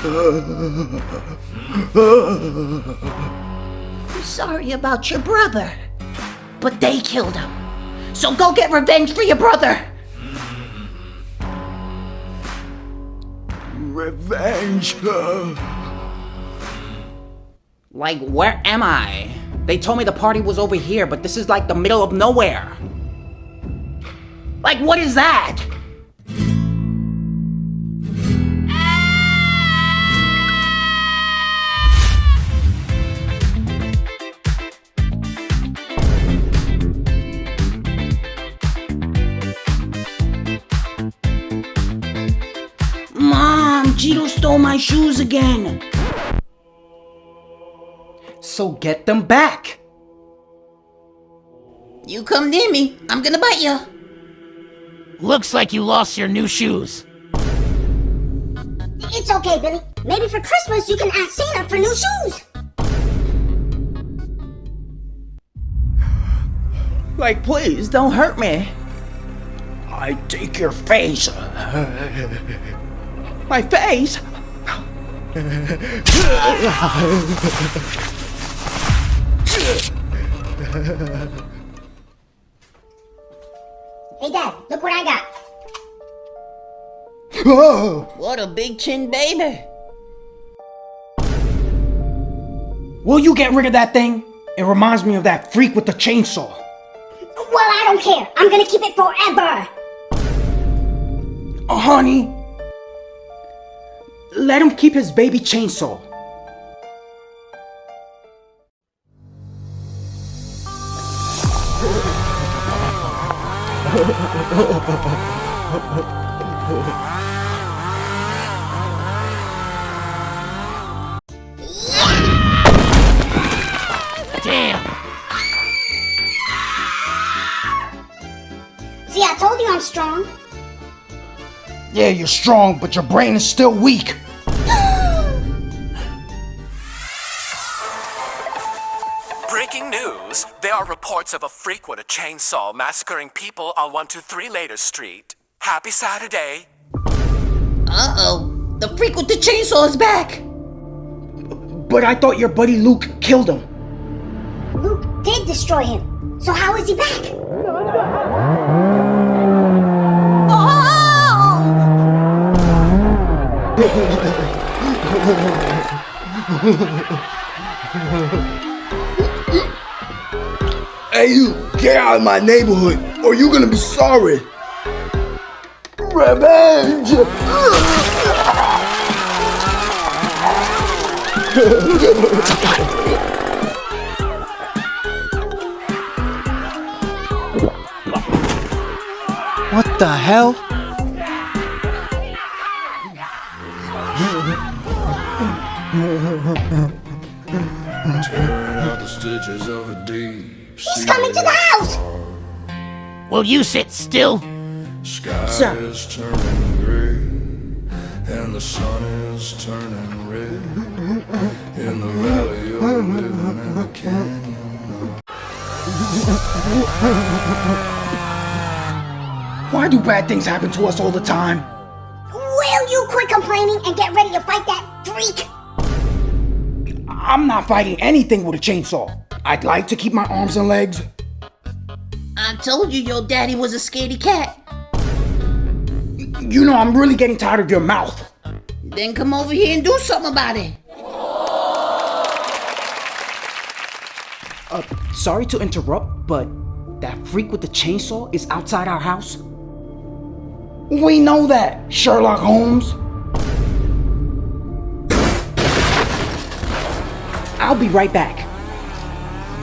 I'm sorry about your brother, but they killed him. So go get revenge for your brother. Revenge? Like, where am I? They told me the party was over here, but this is like the middle of nowhere. Like, what is that? Mom, Gito stole my shoes again. So get them back. You come near me, I'm gonna bite you. Looks like you lost your new shoes. It's okay, Billy. Maybe for Christmas you can ask Santa for new shoes. Like, please, don't hurt me. I take your face. My face? Hey, Dad, look what I got. Oh. What a big chin baby. Will you get rid of that thing? It reminds me of that freak with the chainsaw. Well, I don't care. I'm gonna keep it forever. Honey, let him keep his baby chainsaw. Damn! See, I told you I'm strong. Yeah, you're strong, but your brain is still weak. Breaking news! There are reports of a freak with a chainsaw massacring people on 123 Later Street. Happy Saturday! Uh-oh, the freak with the chainsaw is back. But I thought your buddy Luke killed him. Luke did destroy him. So how is he back? Hey, you, get out of my neighborhood, or you're gonna be sorry. Revenge! What the hell? He's coming to the house! Will you sit still? Sir. Is turning gray, and the sun is turning red. In the valley of living in the canyon. Why do bad things happen to us all the time? Will you quit complaining and get ready to fight that freak? I'm not fighting anything with a chainsaw. I'd like to keep my arms and legs. I told you your daddy was a scaredy cat. You know, I'm really getting tired of your mouth. Then come over here and do something about it. Sorry to interrupt, but that freak with the chainsaw is outside our house? We know that, Sherlock Holmes. I'll be right back.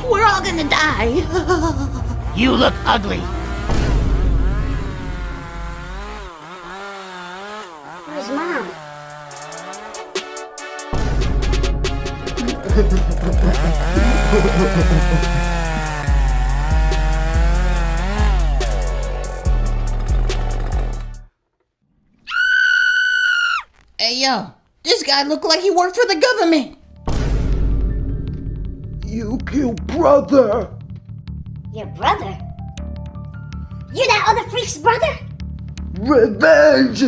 We're all gonna die. You look ugly. Where's Mom? Hey yo, this guy looked like he worked for the government. You killed brother. Your brother? You're that other freak's brother? Revenge!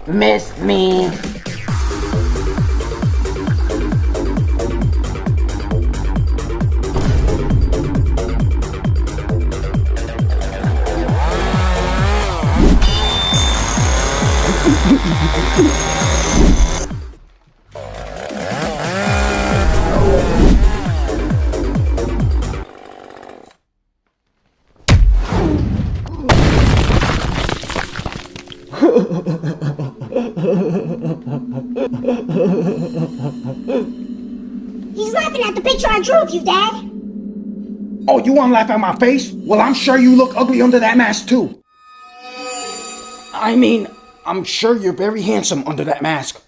Missed me. He's laughing at the picture I drew of you, Dad. Oh, you wanna laugh at my face? Well, I'm sure you look ugly under that mask, too. I mean, I'm sure you're very handsome under that mask.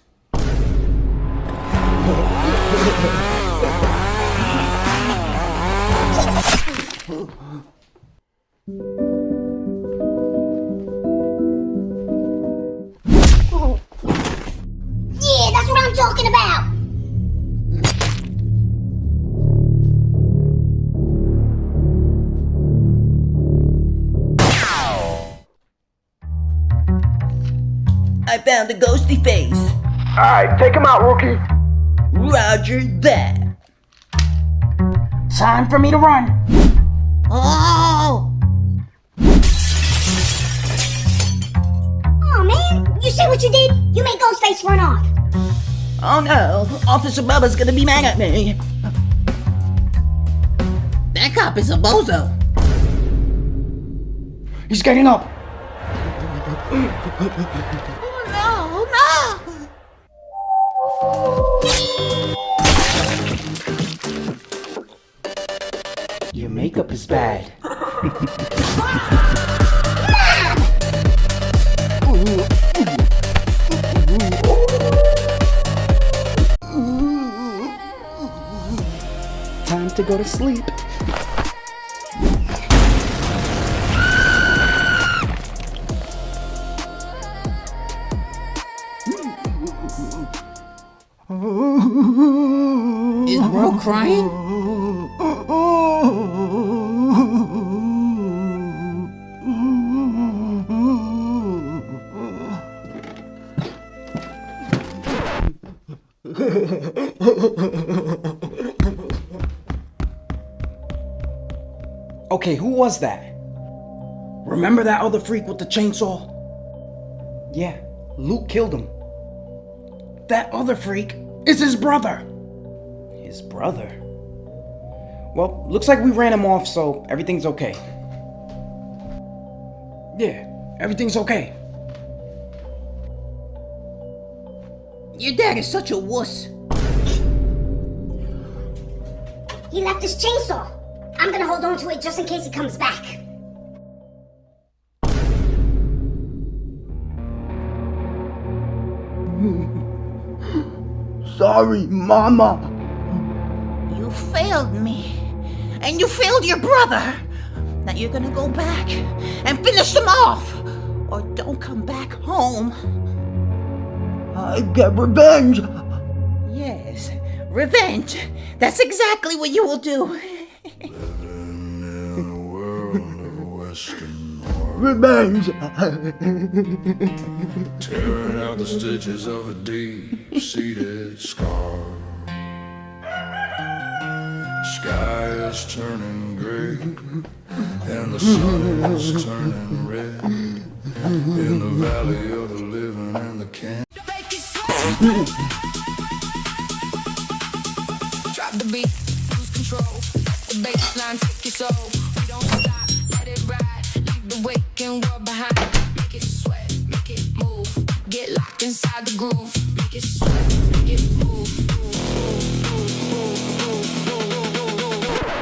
Yeah, that's what I'm talking about. I found a ghosty face. Alright, take him out, rookie. Roger that. Time for me to run. Oh! Oh man, you see what you did? You made Ghostface run off. Oh no, Officer Bubba's gonna be mad at me. That cop is a bozo. He's getting up. Oh no, Your makeup is bad. Time to go to sleep. Is bro crying? Okay, who was that? Remember that other freak with the chainsaw? Yeah, Luke killed him. That other freak is his brother. His brother? Well, looks like we ran him off, so everything's okay. Yeah, everything's okay. Your dad is such a wuss. He left his chainsaw. I'm gonna hold on to it just in case he comes back. Sorry, Mama. You failed me. And you failed your brother. Now you're gonna go back and finish them off. Or don't come back home. I get revenge. Yes, revenge. That's exactly what you will do. In a world of Western horror, Revenge. tearing out the stitches of a deep-seated scar. Sky is turning gray, and the sun is turning red. In the valley of the living and the canyon. Drop the beat, lose control. The baseline take your soul. We don't stop, let it ride. Leave the waking world behind. Make it sweat, make it move. Get locked inside the groove. Make it sweat, make it move.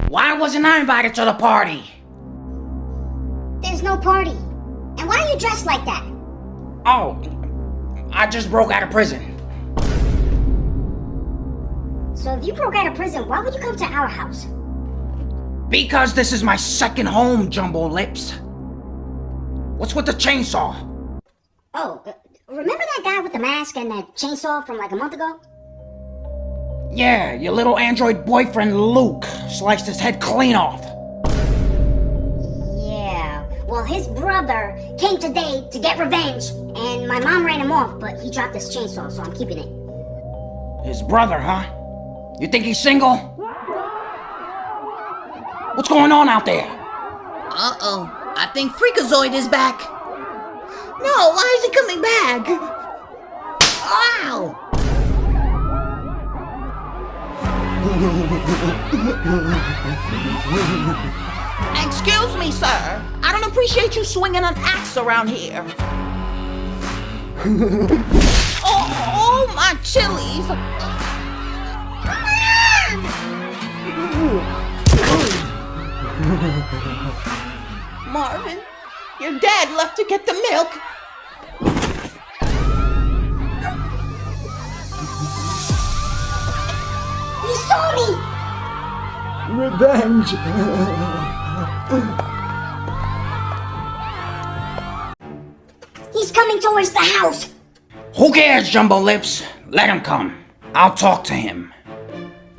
Why wasn't I invited to the party? There's no party. And why are you dressed like that? Oh, I just broke out of prison. So if you broke out of prison, why would you come to our house? Because this is my second home, Jumbo Lips. What's with the chainsaw? Oh, remember that guy with the mask and that chainsaw from like a month ago? Yeah, your little android boyfriend Luke sliced his head clean off. Yeah, well, his brother came today to get revenge, and my mom ran him off, but he dropped his chainsaw, so I'm keeping it. His brother, huh? You think he's single? What's going on out there? Uh-oh, I think Freakazoid is back. No, why is he coming back? Ow! Excuse me, sir. I don't appreciate you swinging an axe around here. Oh, my chilies. Marvin, your dad left to get the milk. He saw me! Revenge! He's coming towards the house! Who cares, Jumbo Lips? Let him come. I'll talk to him.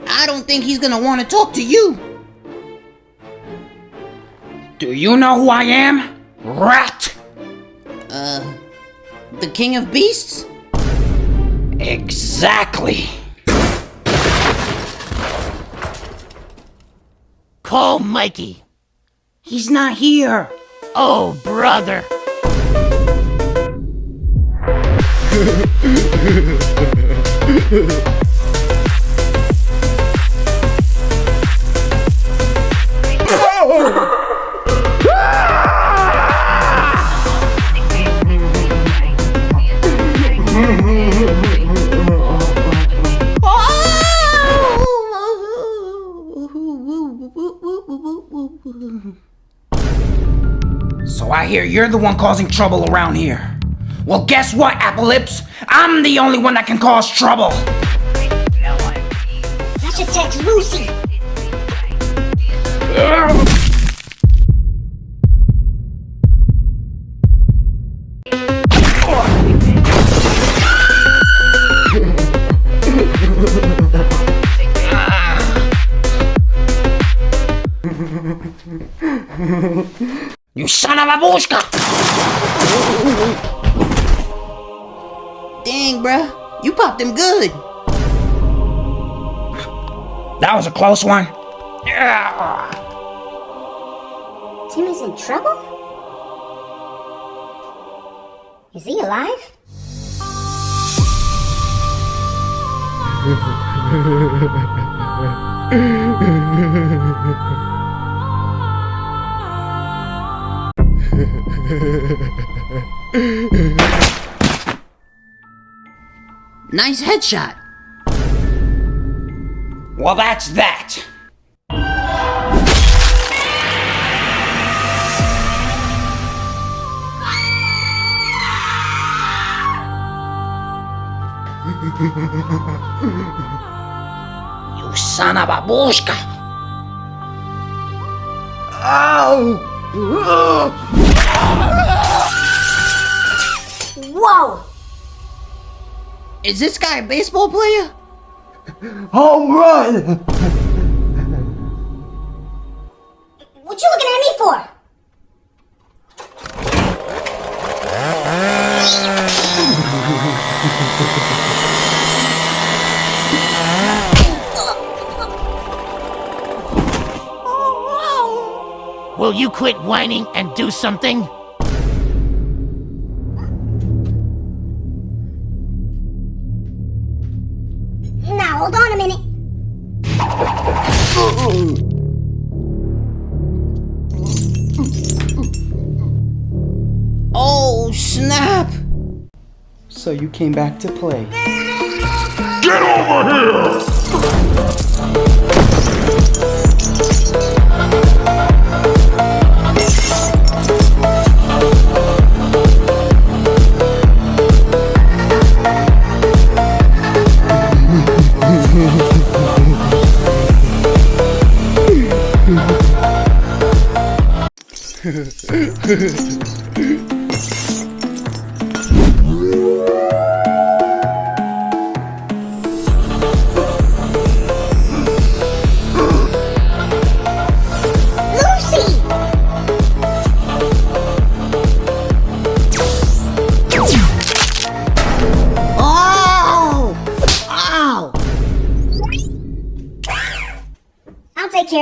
I don't think he's gonna want to talk to you. Do you know who I am? Rat! The King of Beasts? Exactly. Call Mikey. He's not here. Oh, brother. So I hear you're the one causing trouble around here. Well, guess what, Apple Lips? I'm the only one that can cause trouble. I should text Lucy. You son of a bushka! Dang, bruh. You popped him good. That was a close one. Tim is in trouble? Is he alive? Nice headshot. Well, that's that. You son of a bushka! Whoa! Is this guy a baseball player? Home run! What you looking at me for? Will you quit whining and do something? Now, hold on a minute. Oh, snap! So you came back to play. Get over here!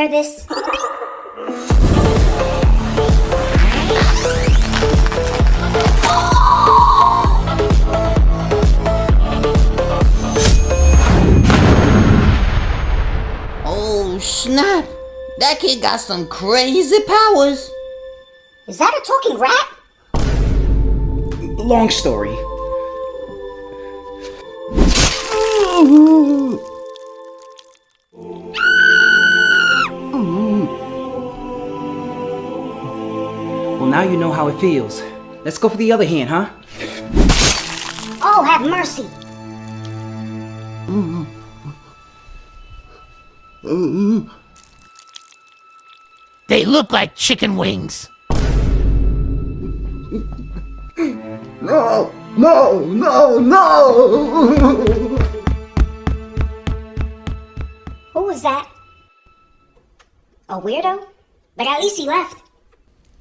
share this? Oh, snap. That kid got some crazy powers. Is that a talking rat? Long story. Well, now you know how it feels. Let's go for the other hand, huh? Oh, have mercy. They look like chicken wings. No, no, no, no! Who was that? A weirdo? But at least he left.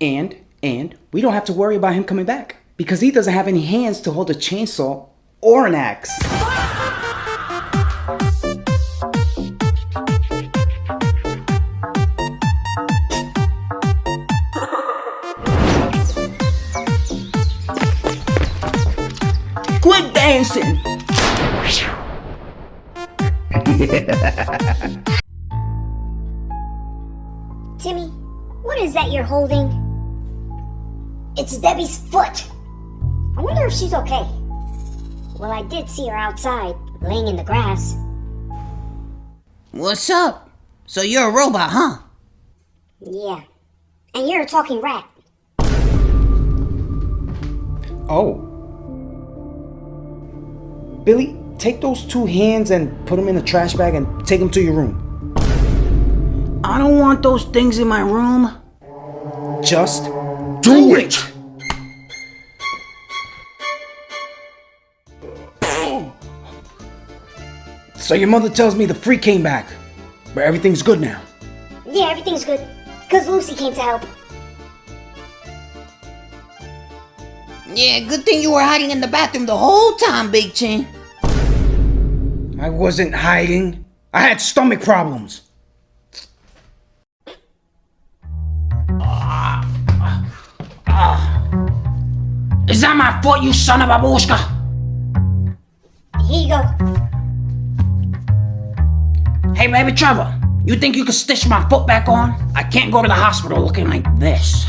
And we don't have to worry about him coming back because he doesn't have any hands to hold a chainsaw or an axe. Quit dancing! Timmy, what is that you're holding? It's Debbie's foot. I wonder if she's okay. Well, I did see her outside, laying in the grass. What's up? So you're a robot, huh? Yeah. And you're a talking rat. Oh. Billy, take those two hands and put them in a trash bag and take them to your room. I don't want those things in my room. Just Do it! So your mother tells me the freak came back, but everything's good now. Yeah, everything's good. Because Lucy came to help. Yeah, good thing you were hiding in the bathroom the whole time, Big Chin. I wasn't hiding. I had stomach problems. Is that my foot, you son of a babushka? Here you go. Hey, baby Trevor, you think you can stitch my foot back on? I can't go to the hospital looking like this.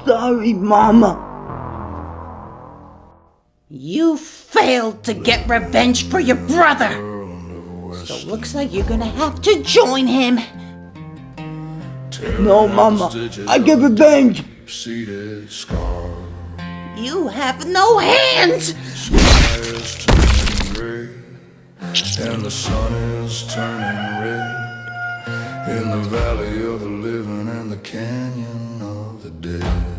Sorry, Mama. You failed to get revenge for your brother. So looks like you're gonna have to join him. No, Mama. I get revenge. Seated scar. You have no hands! Sky is turning gray, and the sun is turning red. In the valley of the living and the canyon of the dead.